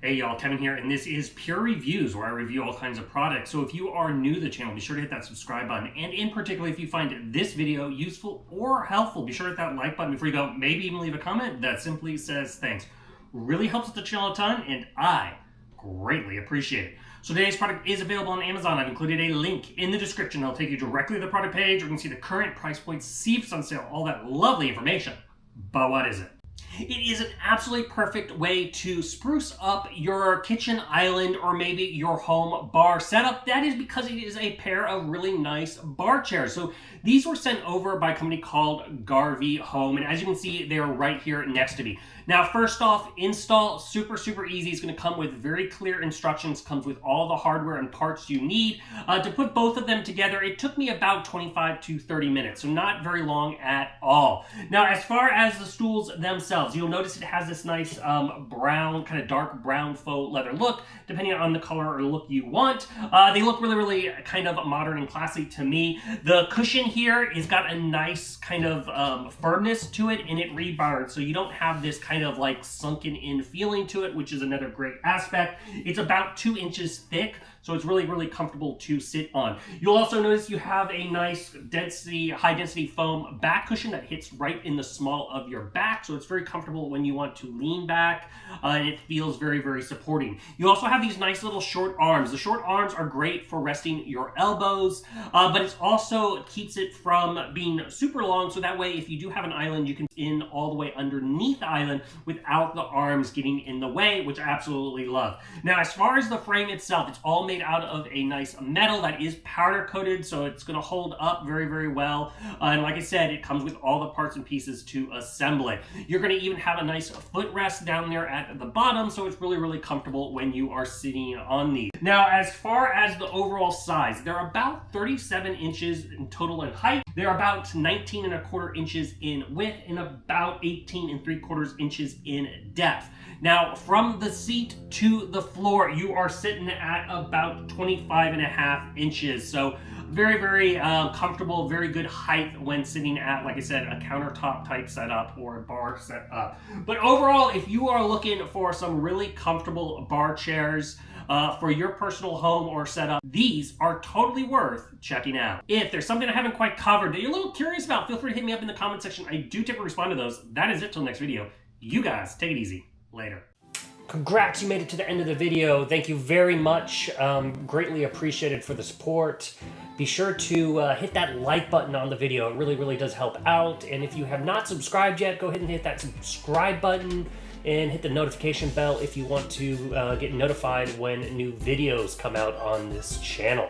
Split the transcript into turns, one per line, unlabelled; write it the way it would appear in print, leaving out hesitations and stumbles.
Hey y'all, Kevin here, and this is Pure Reviews, where I review all kinds of products. So if you are new to the channel, be sure to hit that subscribe button. And in particular, if you find this video useful or helpful, be sure to hit that like button before you go. Maybe even leave a comment that simply says thanks. Really helps the channel a ton, and I greatly appreciate it. So today's product is available on Amazon. I've included a link in the description. It'll take you directly to the product page. You can see the current price point, see if it's on sale, all that lovely information. But what is it? It is an absolutely perfect way to spruce up your kitchen island or maybe your home bar setup. That is because it is a pair of really nice bar chairs. So these were sent over by a company called GarveeHome, and as you can see, they are right here next to me. Now, first off, install, super easy. It's going to come with very clear instructions, comes with all the hardware and parts you need. To put both of them together, it took me about 25 to 30 minutes, so not very long at all. Now, as far as the stools themselves, you'll notice it has this nice brown, kind of dark brown faux leather look, depending on the color or look you want. They look really kind of modern and classy to me. The cushion here has got a nice kind of firmness to it, and it rebounds, so you don't have this kind of like sunken in feeling to it, which is another great aspect. It's about 2 inches thick, so it's really comfortable to sit on. You'll also notice you have a nice high density foam back cushion that hits right in the small of your back, so it's very comfortable when you want to lean back, and it feels very supporting. You also have these nice little short arms. The short arms are great for resting your elbows, but it also keeps it from being super long, so that way if you do have an island, you can in all the way underneath the island without the arms getting in the way, which I absolutely love. Now, as far as the frame itself, it's all made out of a nice metal that is powder coated, so it's going to hold up very well. And like I said, it comes with all the parts and pieces to assemble it. You're going to even have a nice footrest down there at the bottom, so it's really comfortable when you are sitting on these. Now, as far as the overall size, they're about 37 inches in total in height. They're about 19.25 inches in width and about 18.75 inches in depth. Now, from the seat to the floor, you are sitting at about 25.5 inches. So very comfortable, very good height when sitting at, like I said, a countertop type setup or a bar setup. But overall, if you are looking for some really comfortable bar chairs for your personal home or setup, these are totally worth checking out. If there's something I haven't quite covered that you're a little curious about, feel free to hit me up in the comment section. I do typically respond to those. That is it till next video. You guys, take it easy. Later. Congrats, you made it to the end of the video. Thank you very much. Greatly appreciated for the support. Be sure to hit that like button on the video. It really does help out. And if you have not subscribed yet, go ahead and hit that subscribe button and hit the notification bell if you want to get notified when new videos come out on this channel.